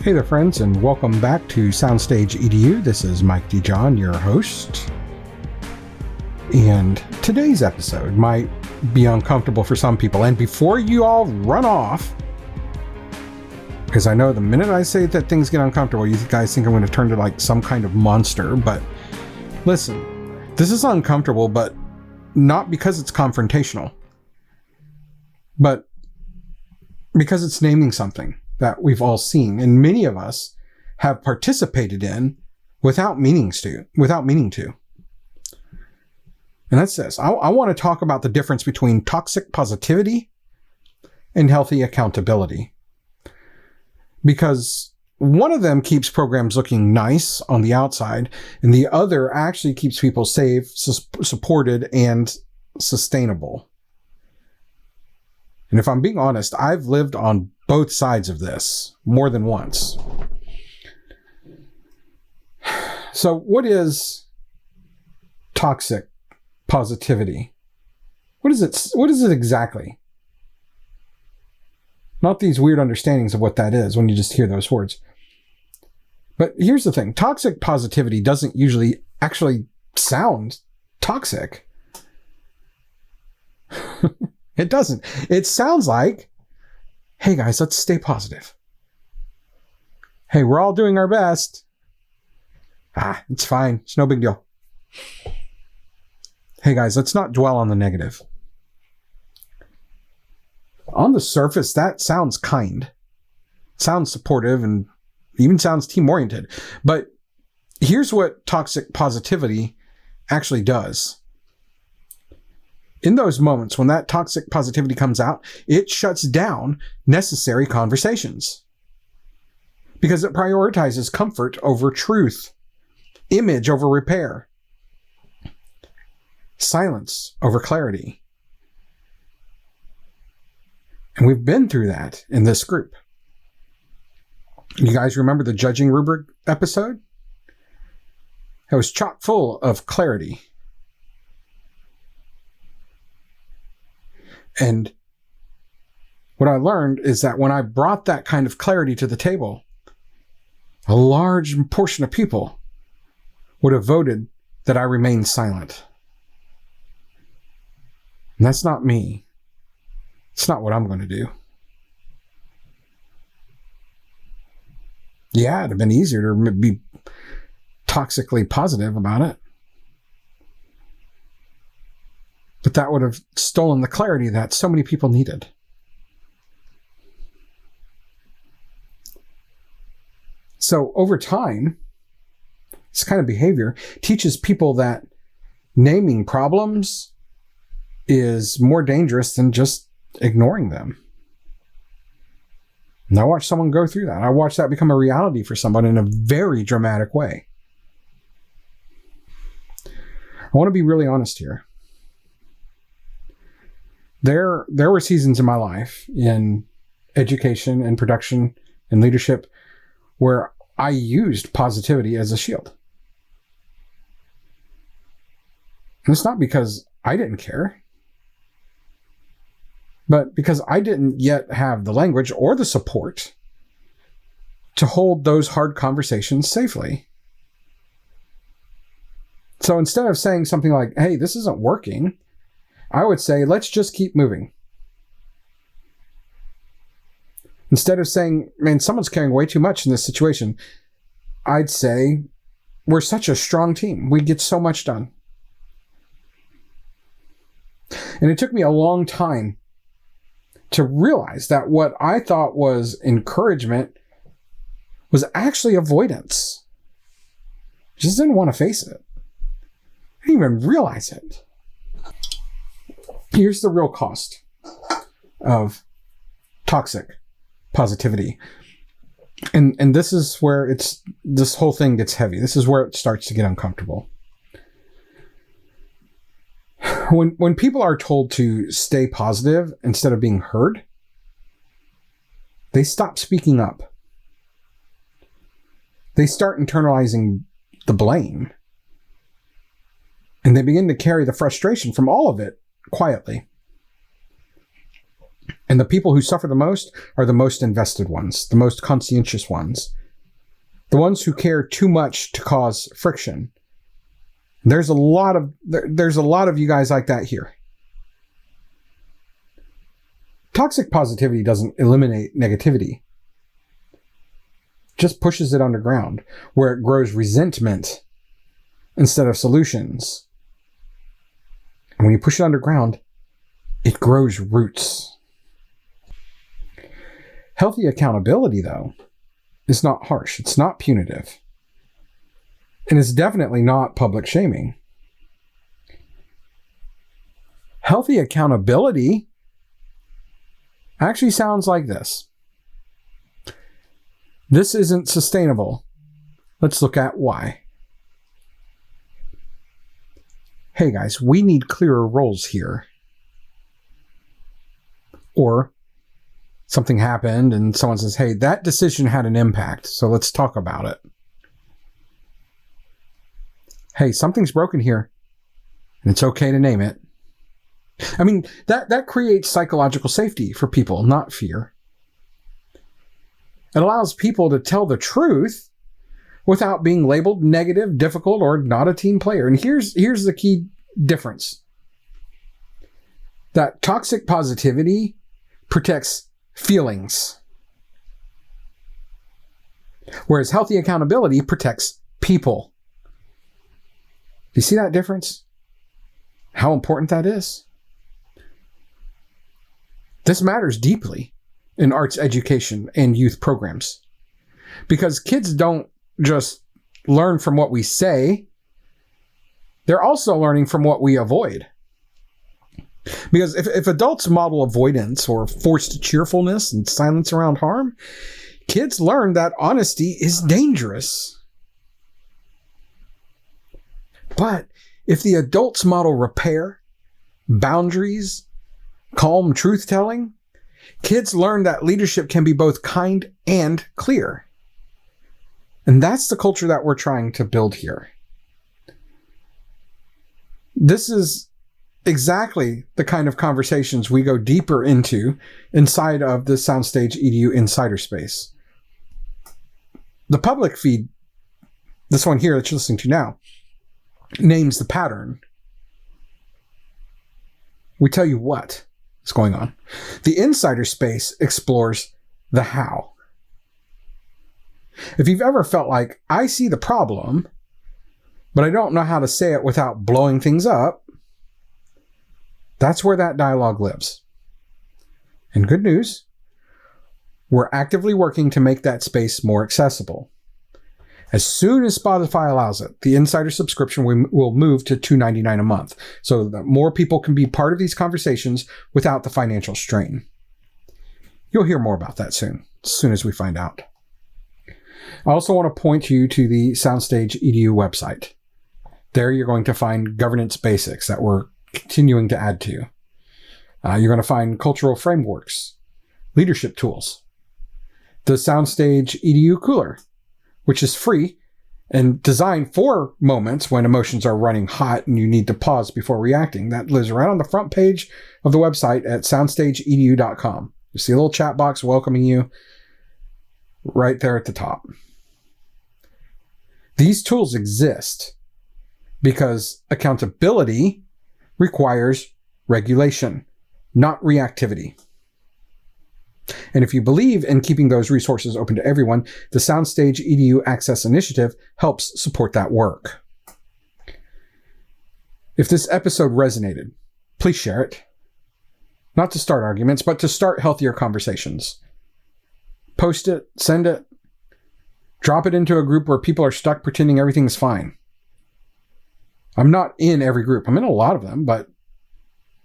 Hey there, friends, and welcome back to Soundstage EDU. This is Mike DeJohn, your host. And today's episode might be uncomfortable for some people. And before you all run off, because I know the minute I say that things get uncomfortable, you guys think I'm going to turn to like some kind of monster. But listen, this is uncomfortable, but not because it's confrontational, but because it's naming something that we've all seen and many of us have participated in without meaning to. And that's this. I want to talk about the difference between toxic positivity and healthy accountability. Because one of them keeps programs looking nice on the outside, and the other actually keeps people safe, supported, and sustainable. And if I'm being honest, I've lived on both sides of this more than once. So what is toxic positivity? What is it? What is it exactly? Not these weird understandings of what that is when you just hear those words. But here's the thing. Toxic positivity doesn't usually actually sound toxic. It doesn't. It sounds like, hey guys, let's stay positive. Hey, we're all doing our best. It's fine. It's no big deal. Hey guys, let's not dwell on the negative. On the surface, that sounds kind. Sounds supportive and even sounds team-oriented. But here's what toxic positivity actually does. In those moments when that toxic positivity comes out, it shuts down necessary conversations because it prioritizes comfort over truth, image over repair, silence over clarity. And we've been through that in this group. You guys remember the judging rubric episode? It was chock full of clarity. And what I learned is that when I brought that kind of clarity to the table, a large portion of people would have voted that I remain silent. And that's not me. It's not what I'm going to do. Yeah, it'd have been easier to be toxically positive about it. But that would have stolen the clarity that so many people needed. So over time, this kind of behavior teaches people that naming problems is more dangerous than just ignoring them. And I watched someone go through that. I watched that become a reality for someone in a very dramatic way. I want to be really honest here. There were seasons in my life in education and production and leadership where I used positivity as a shield. And it's not because I didn't care, but because I didn't yet have the language or the support to hold those hard conversations safely. So instead of saying something like, hey, this isn't working, I would say, let's just keep moving. Instead of saying, man, someone's carrying way too much in this situation, I'd say, we're such a strong team. We get so much done. And it took me a long time to realize that what I thought was encouragement was actually avoidance. I just didn't want to face it. I didn't even realize it. Here's the real cost of toxic positivity. And this is where this whole thing gets heavy. This is where it starts to get uncomfortable. When people are told to stay positive instead of being heard, they stop speaking up. They start internalizing the blame. And they begin to carry the frustration from all of it quietly. And the people who suffer the most are the most invested ones, the most conscientious ones, the ones who care too much to cause friction. There's a lot of you guys like that here. Toxic positivity doesn't eliminate negativity. It just pushes it underground, where it grows resentment instead of solutions. And when you push it underground, it grows roots. Healthy accountability, though, is not harsh. It's not punitive. And it's definitely not public shaming. Healthy accountability actually sounds like this. This isn't sustainable. Let's look at why. Hey guys, we need clearer roles here. Or something happened and someone says, hey, that decision had an impact, so let's talk about it. Hey, something's broken here, and it's okay to name it. I mean, that creates psychological safety for people, not fear. It allows people to tell the truth without being labeled negative, difficult, or not a team player. And here's the key difference. That toxic positivity protects feelings, whereas healthy accountability protects people. Do you see that difference? How important that is? This matters deeply in arts education and youth programs, because kids don't just learn from what we say, they're also learning from what we avoid. Because if adults model avoidance or forced cheerfulness and silence around harm, kids learn that honesty is dangerous. But if the adults model repair, boundaries, calm truth-telling, kids learn that leadership can be both kind and clear. And that's the culture that we're trying to build here. This is exactly the kind of conversations we go deeper into inside of the Soundstage EDU Insider Space. The public feed, this one here that you're listening to now, names the pattern. We tell you what is going on. The Insider Space explores the how. If you've ever felt like, I see the problem, but I don't know how to say it without blowing things up, that's where that dialogue lives. And good news, we're actively working to make that space more accessible. As soon as Spotify allows it, the Insider subscription will move to $2.99 a month, so that more people can be part of these conversations without the financial strain. You'll hear more about that soon as we find out. I also want to point you to the Soundstage EDU website. There you're going to find governance basics that we're continuing to add to. You're going to find cultural frameworks, leadership tools, the Soundstage EDU Cooler, which is free and designed for moments when emotions are running hot and you need to pause before reacting. That lives right on the front page of the website at soundstageedu.com. You see a little chat box welcoming you right there at the top. These tools exist because accountability requires regulation, not reactivity. And if you believe in keeping those resources open to everyone, the Soundstage EDU Access Initiative helps support that work. If this episode resonated, please share it. Not to start arguments, but to start healthier conversations. Post it, send it, drop it into a group where people are stuck pretending everything's fine. I'm not in every group. I'm in a lot of them, but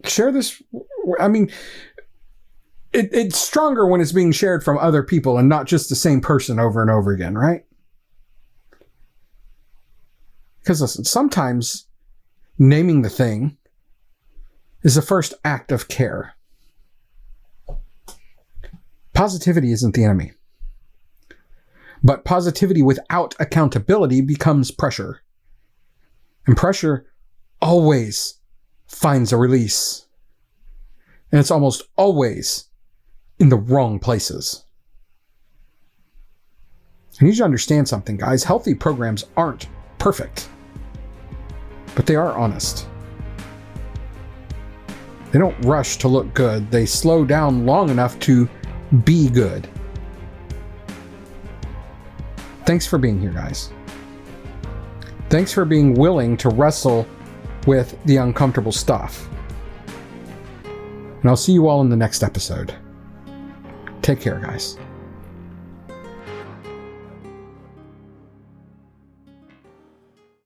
share this. I mean, it's stronger when it's being shared from other people and not just the same person over and over again, right? Because listen, sometimes naming the thing is the first act of care. Positivity isn't the enemy. But positivity without accountability becomes pressure. And pressure always finds a release. And it's almost always in the wrong places. I need you to understand something, guys. Healthy programs aren't perfect, but they are honest. They don't rush to look good. They slow down long enough to be good. Thanks for being here, guys. Thanks for being willing to wrestle with the uncomfortable stuff. And I'll see you all in the next episode. Take care, guys.